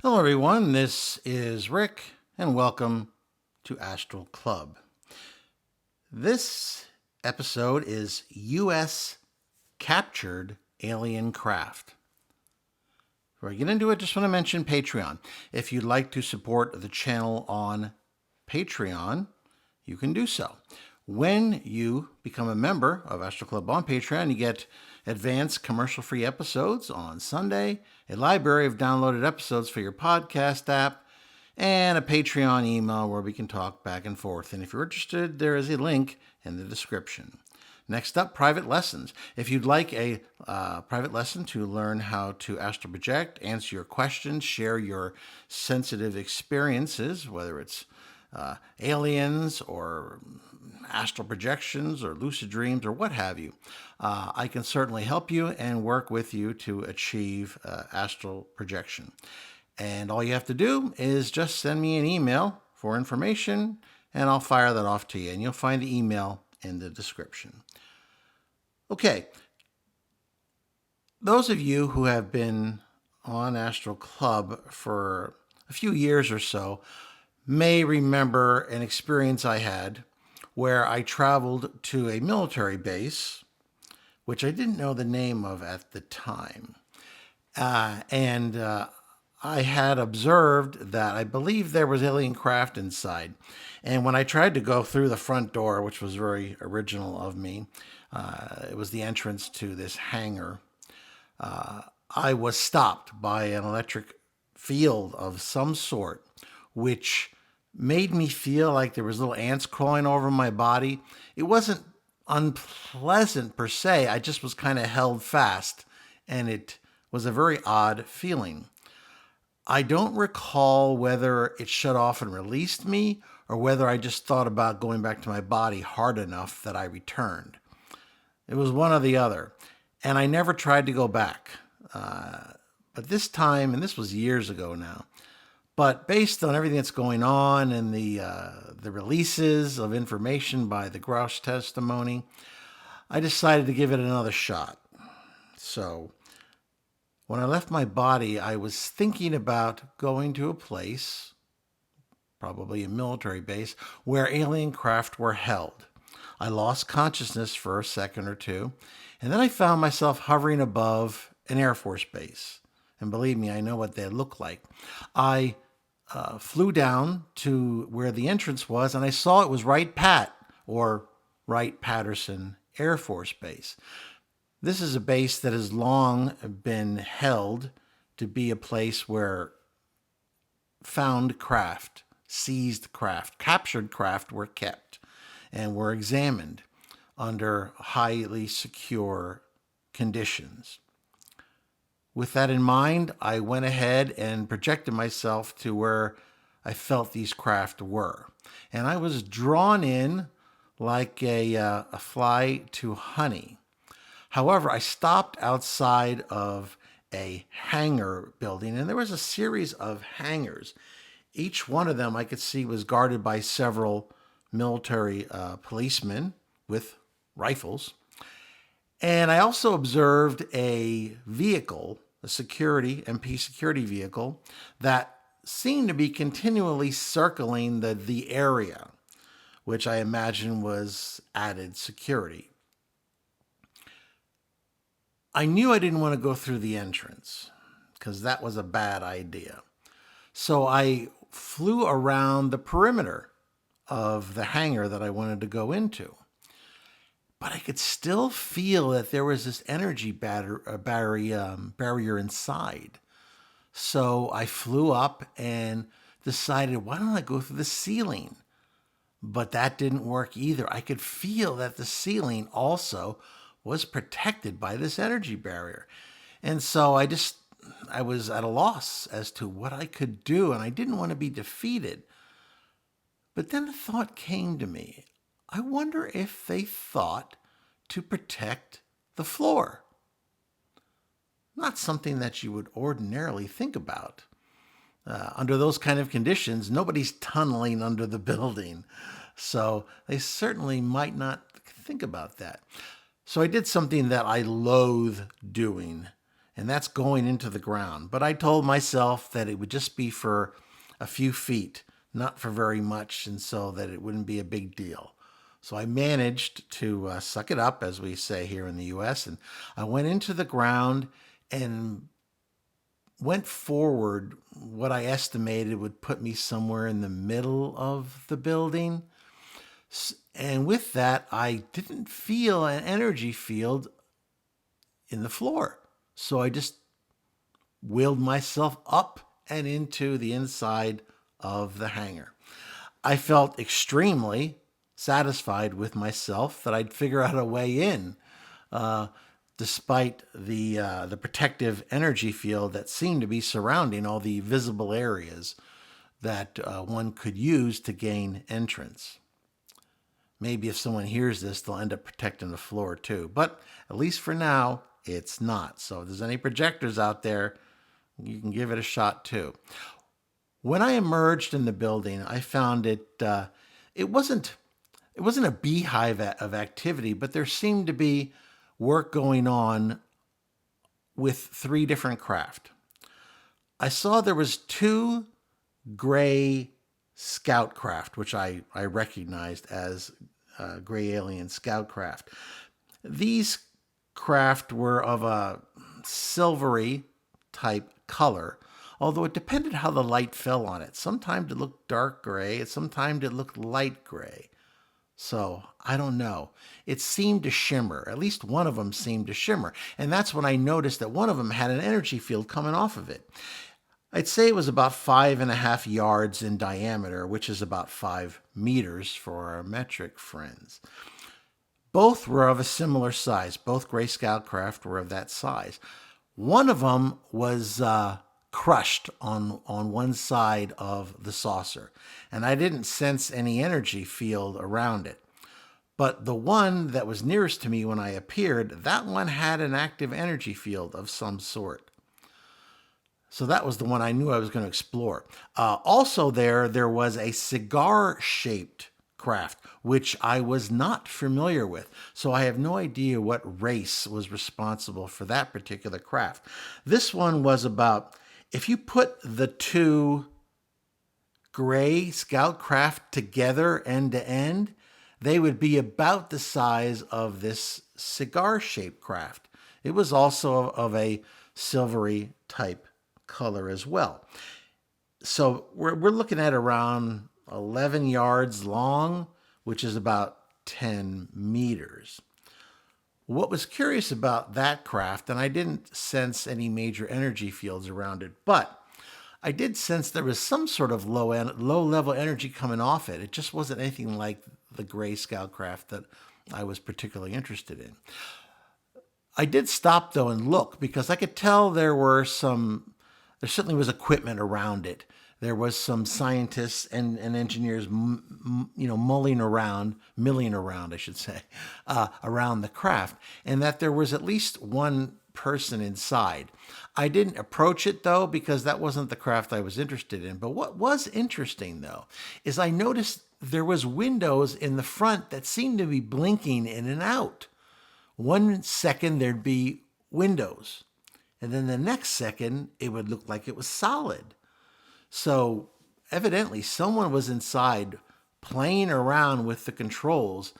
Hello, everyone. This is Rick, and welcome to Astral Club. This episode is U.S. captured alien craft. Before I get into it, just want to mention Patreon. If you'd like to support the channel on Patreon, you can do so. When you become a member of Astral Club on Patreon, you get advanced commercial-free episodes on Sunday, a library of downloaded episodes for your podcast app, and a Patreon email where we can talk back and forth. And if you're interested, there is a link in the description. Next up, private lessons. If you'd like a private lesson to learn how to astral project, answer your questions, share your sensitive experiences, whether it's aliens or astral projections or lucid dreams or what have you, I can certainly help you and work with you to achieve astral projection. And all you have to do is just send me an email for information, and I'll fire that off to you. And you'll find the email in the description. Okay. Those of you who have been on Astral Club for a few years or so may remember an experience I had where I traveled to a military base, which I didn't know the name of at the time. And I had observed that I believe there was alien craft inside. And when I tried to go through the front door, which was very original of me, it was the entrance to this hangar, I was stopped by an electric field of some sort, which made me feel like there was little ants crawling over my body. It wasn't unpleasant per se. I just was kind of held fast, and it was a very odd feeling. I don't recall whether it shut off and released me or whether I just thought about going back to my body hard enough that I returned. It was one or the other, and I never tried to go back. But this time, and this was years ago now, but based on everything that's going on and the releases of information by the Grouch testimony, I decided to give it another shot. So when I left my body, I was thinking about going to a place, probably a military base, where alien craft were held. I lost consciousness for a second or two, and then I found myself hovering above an Air Force base. And believe me, I know what they look like. I flew down to where the entrance was, and I saw it was Wright-Patt, or Wright-Patterson Air Force Base. This is a base that has long been held to be a place where found craft, seized craft, captured craft were kept and were examined under highly secure conditions. With that in mind, I went ahead and projected myself to where I felt these craft were. And I was drawn in like a fly to honey. However, I stopped outside of a hangar building, and there was a series of hangars. Each one of them I could see was guarded by several military policemen with rifles. And I also observed a vehicle, a MP security vehicle, that seemed to be continually circling the area, which I imagine was added security. I knew I didn't want to go through the entrance because that was a bad idea. So I flew around the perimeter of the hangar that I wanted to go into. But I could still feel that there was this energy barrier inside. So I flew up and decided, why don't I go through the ceiling? But that didn't work either. I could feel that the ceiling also was protected by this energy barrier. And so I was at a loss as to what I could do, and I didn't want to be defeated. But then a thought came to me. I wonder if they thought to protect the floor. Not something that you would ordinarily think about. Under those kind of conditions, nobody's tunneling under the building. So they certainly might not think about that. So I did something that I loathe doing, and that's going into the ground. But I told myself that it would just be for a few feet, not for very much, and so that it wouldn't be a big deal. So I managed to suck it up, as we say here in the US, and I went into the ground and went forward. What I estimated would put me somewhere in the middle of the building. And with that, I didn't feel an energy field in the floor. So I just wheeled myself up and into the inside of the hangar. I felt extremely satisfied with myself that I'd figure out a way in, despite the protective energy field that seemed to be surrounding all the visible areas that one could use to gain entrance. Maybe if someone hears this, they'll end up protecting the floor too. But at least for now, it's not. So if there's any projectors out there, you can give it a shot too. When I emerged in the building, I found it wasn't a beehive of activity, but there seemed to be work going on with 3 different craft. I saw there was 2 gray scout craft, which I recognized as gray alien scout craft. These craft were of a silvery type color, although it depended how the light fell on it. Sometimes it looked dark gray, and sometimes it looked light gray. So I don't know. It seemed to shimmer. At least one of them seemed to shimmer. And that's when I noticed that one of them had an energy field coming off of it. I'd say it was about 5.5 yards in diameter, which is about 5 meters for our metric friends. Both were of a similar size. Both Gray Scout craft were of that size. One of them was crushed on one side of the saucer, and I didn't sense any energy field around it. But the one that was nearest to me when I appeared, that one had an active energy field of some sort. So that was the one I knew I was going to explore. Also there was a cigar-shaped craft, which I was not familiar with. So I have no idea what race was responsible for that particular craft. This one was about, if you put the 2 gray scout craft together end to end, they would be about the size of this cigar-shaped craft. It was also of a silvery type color as well. So we're looking at around 11 yards long, which is about 10 meters. What was curious about that craft, and I didn't sense any major energy fields around it, but I did sense there was some sort of low-level energy coming off it. It just wasn't anything like the Gray Scout craft that I was particularly interested in. I did stop, though, and look, because I could tell there certainly was equipment around it. There was some scientists and engineers, milling around, I should say, around the craft, and that there was at least one person inside. I didn't approach it, though, because that wasn't the craft I was interested in. But what was interesting, though, is I noticed there was windows in the front that seemed to be blinking in and out. 1 second, there'd be windows. And then the next second, it would look like it was solid. So evidently, someone was inside playing around with the controls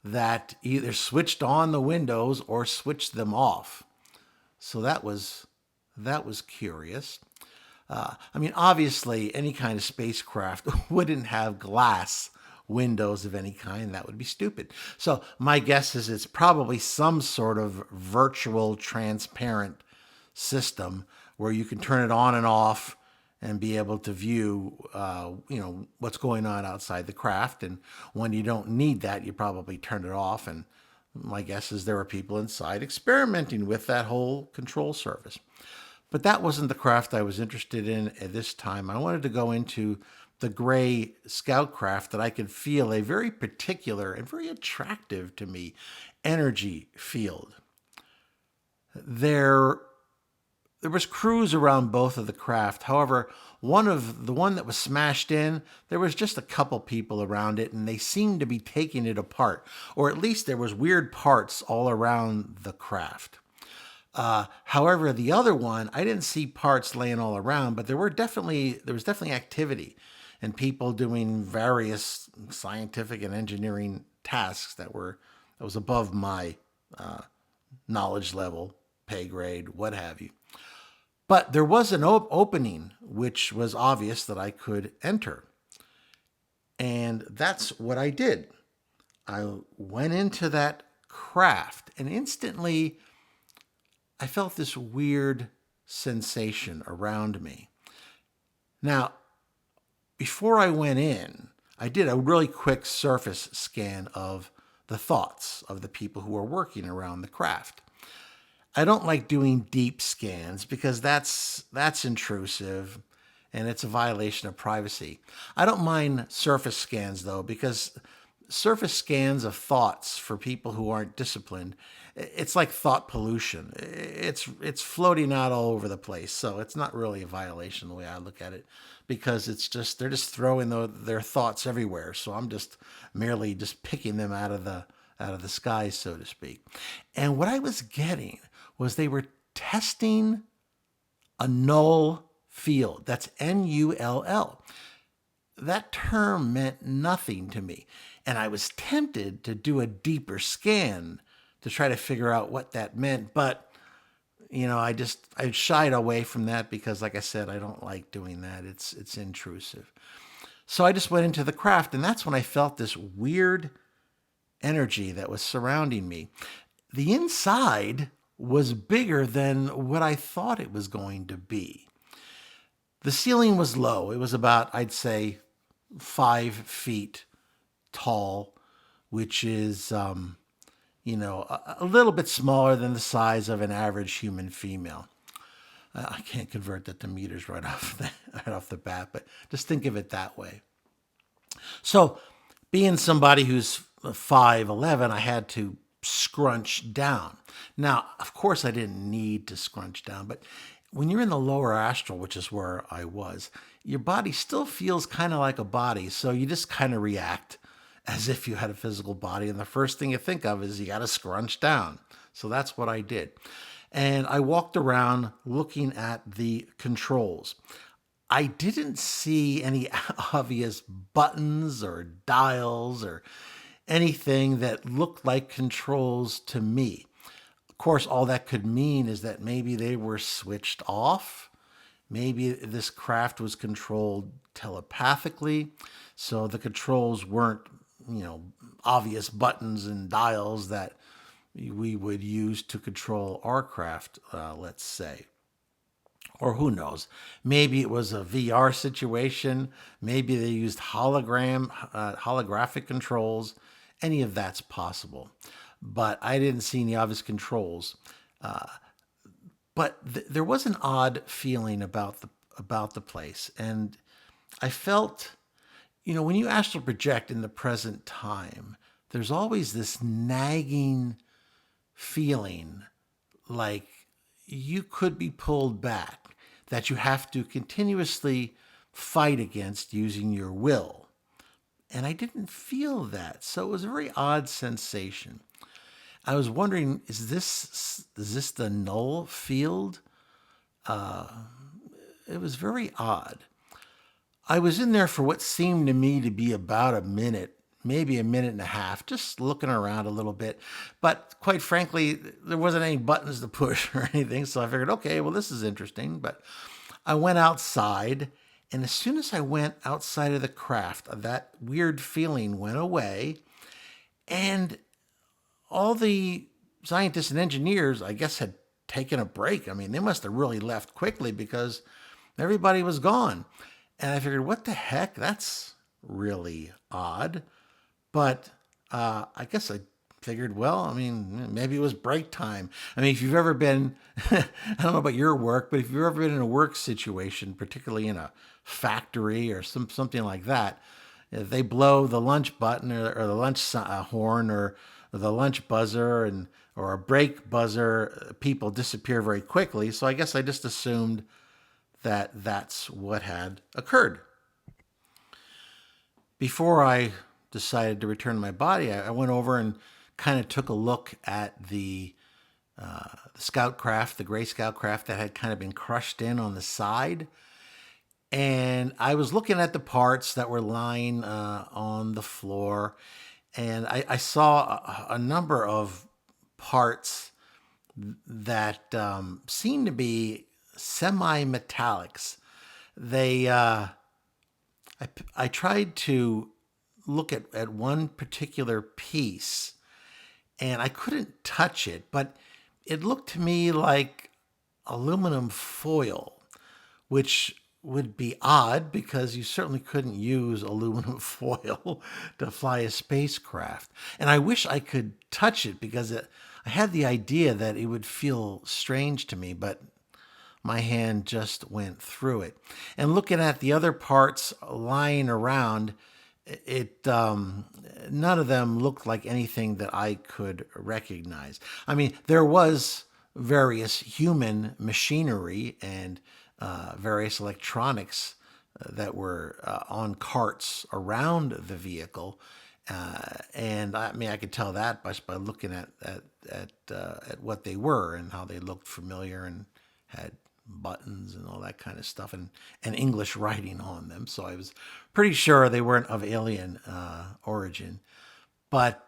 that either switched on the windows or switched them off. So that was curious. Obviously, any kind of spacecraft wouldn't have glass windows of any kind. That would be stupid. So my guess is it's probably some sort of virtual transparent system where you can turn it on and off and be able to view, what's going on outside the craft. And when you don't need that, you probably turn it off. And my guess is there are people inside experimenting with that whole control surface. But that wasn't the craft I was interested in at this time. I wanted to go into the Gray Scout craft that I could feel a very particular and very attractive to me energy field. There was crews around both of the craft. However, the one that was smashed in, there was just a couple people around it, and they seemed to be taking it apart, or at least there was weird parts all around the craft. However, the other one, I didn't see parts laying all around, but there was definitely activity and people doing various scientific and engineering tasks that was above my knowledge level, pay grade, what have you. But there was an opening which was obvious that I could enter. And that's what I did. I went into that craft and instantly I felt this weird sensation around me. Now, before I went in, I did a really quick surface scan of the thoughts of the people who are working around the craft. I don't like doing deep scans because that's intrusive and it's a violation of privacy. I don't mind surface scans though because surface scans of thoughts for people who aren't disciplined, it's like thought pollution. It's floating out all over the place. So it's not really a violation the way I look at it because it's just they're just throwing their thoughts everywhere. So I'm just merely just picking them out of the sky, so to speak. And what I was getting was they were testing a null field. That's NULL. That term meant nothing to me. And I was tempted to do a deeper scan to try to figure out what that meant. But, I shied away from that because, like I said, I don't like doing that. It's intrusive. So I just went into the craft, and that's when I felt this weird energy that was surrounding me. The inside was bigger than what I thought it was going to be. The ceiling was low. It was about, I'd say, 5 feet tall, which is, a little bit smaller than the size of an average human female. I can't convert that to meters right off the bat, but just think of it that way. So, being somebody who's 5'11", I had to scrunch down. Now, of course, I didn't need to scrunch down, but when you're in the lower astral, which is where I was, your body still feels kind of like a body. So you just kind of react as if you had a physical body. And the first thing you think of is you got to scrunch down. So that's what I did. And I walked around looking at the controls. I didn't see any obvious buttons or dials or anything that looked like controls to me. Of course, all that could mean is that maybe they were switched off. Maybe this craft was controlled telepathically, so the controls weren't, obvious buttons and dials that we would use to control our craft, let's say. Or who knows? Maybe it was a VR situation. Maybe they used holographic controls. Any of that's possible. But I didn't see any obvious controls. But there was an odd feeling about the place, and I felt, when you astral project in the present time, there's always this nagging feeling like you could be pulled back, that you have to continuously fight against using your will. And I didn't feel that, so it was a very odd sensation. I was wondering, is this the null field? It was very odd. I was in there for what seemed to me to be about a minute, maybe a minute and a half, just looking around a little bit. But quite frankly, there wasn't any buttons to push or anything, so I figured, okay, well, this is interesting. But I went outside, and as soon as I went outside of the craft, that weird feeling went away, and all the scientists and engineers, I guess, had taken a break. I mean, they must have really left quickly because everybody was gone. And I figured, what the heck? That's really odd. But I guess I figured, well, I mean, maybe it was break time. I mean, if you've ever been, I don't know about your work, but if you've ever been in a work situation, particularly in a factory or something like that, if they blow the lunch button or the lunch horn or the lunch buzzer or a break buzzer, people disappear very quickly. So I guess I just assumed that that's what had occurred. Before I decided to return to my body, I went over and kind of took a look at the the scout craft, the gray scout craft that had kind of been crushed in on the side. And I was looking at the parts that were lying on the floor, and I saw a number of parts that seemed to be semi-metallics. They, I tried to look at one particular piece, and I couldn't touch it, but it looked to me like aluminum foil, which would be odd because you certainly couldn't use aluminum foil to fly a spacecraft. And I wish I could touch it because I had the idea that it would feel strange to me, but my hand just went through it. And looking at the other parts lying around, it none of them looked like anything that I could recognize. I mean, there was various human machinery and various electronics that were on carts around the vehicle, and I mean I could tell that by looking at what they were and how they looked familiar and had buttons and all that kind of stuff and English writing on them. So I was pretty sure they weren't of alien origin, but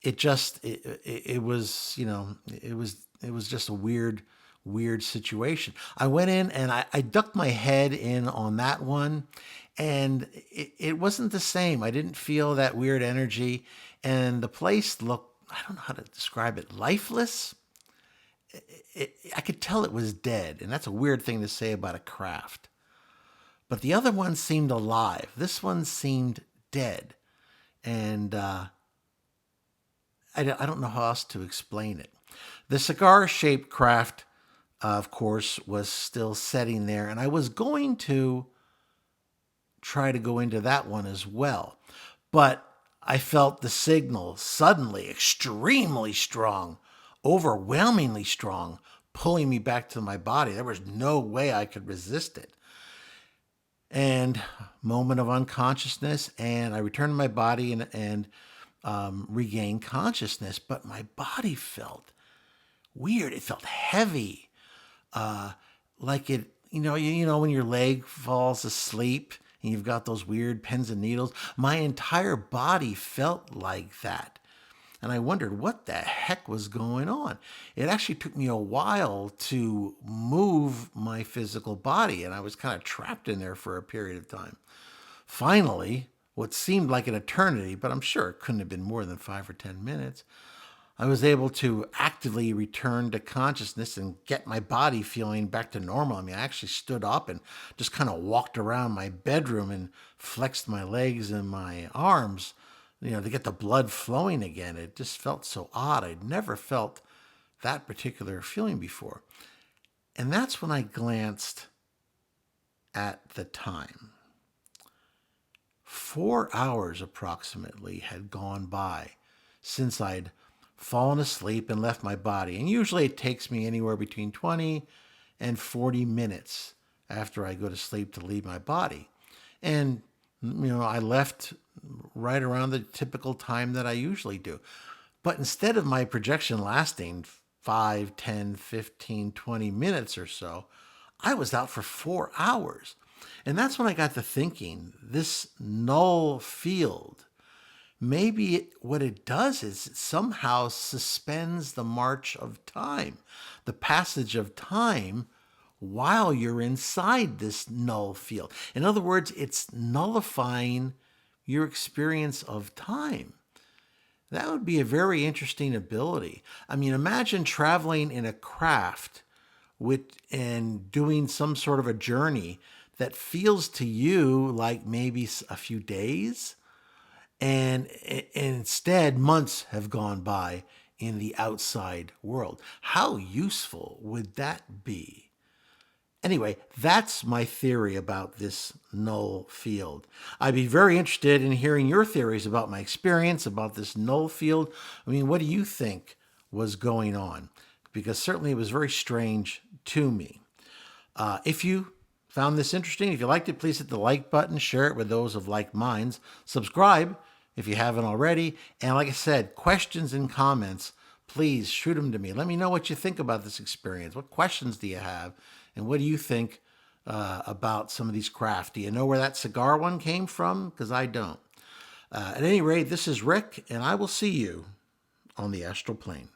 it was, you know, it was just a weird situation. I went in and I ducked my head in on that one, and it wasn't the same. I didn't feel that weird energy, and the place looked, I don't know how to describe it, lifeless. I could tell it was dead, and that's a weird thing to say about a craft. But the other one seemed alive. This one seemed dead, and I don't know how else to explain it. The cigar-shaped craft, of course, was still sitting there, and I was going to try to go into that one as well. But I felt the signal suddenly extremely strong, overwhelmingly strong, pulling me back to my body. There was no way I could resist it. And moment of unconsciousness, and I returned to my body and regained consciousness. But my body felt weird. It felt heavy, like it. You know when your leg falls asleep and you've got those weird pins and needles. My entire body felt like that. And I wondered what the heck was going on. It actually took me a while to move my physical body, and I was kind of trapped in there for a period of time. Finally, what seemed like an eternity, but I'm sure it couldn't have been more than 5 or 10 minutes, I was able to actively return to consciousness and get my body feeling back to normal. I mean, I actually stood up and just kind of walked around my bedroom and flexed my legs and my arms, to get the blood flowing again. It just felt so odd. I'd never felt that particular feeling before. And that's when I glanced at the time. 4 hours approximately had gone by since I'd fallen asleep and left my body. And usually it takes me anywhere between 20 and 40 minutes after I go to sleep to leave my body. And, I left right around the typical time that I usually do. But instead of my projection lasting 5, 10, 15, 20 minutes or so, I was out for 4 hours. And that's when I got to thinking, this null field, maybe what it does is it somehow suspends the march of time, the passage of time, while you're inside this null field. In other words, it's nullifying your experience of time. That would be a very interesting ability. I mean, imagine traveling in a craft and doing some sort of a journey that feels to you like maybe a few days, and instead months have gone by in the outside world. How useful would that be? Anyway, that's my theory about this null field. I'd be very interested in hearing your theories about my experience, about this null field. I mean, what do you think was going on? Because certainly it was very strange to me. If you found this interesting, if you liked it, please hit the like button, share it with those of like minds, subscribe if you haven't already, and like I said, questions and comments, please shoot them to me. Let me know what you think about this experience. What questions do you have? And what do you think about some of these craft? Do you know where that cigar one came from? Because I don't. At any rate, this is Rick, and I will see you on the astral plane.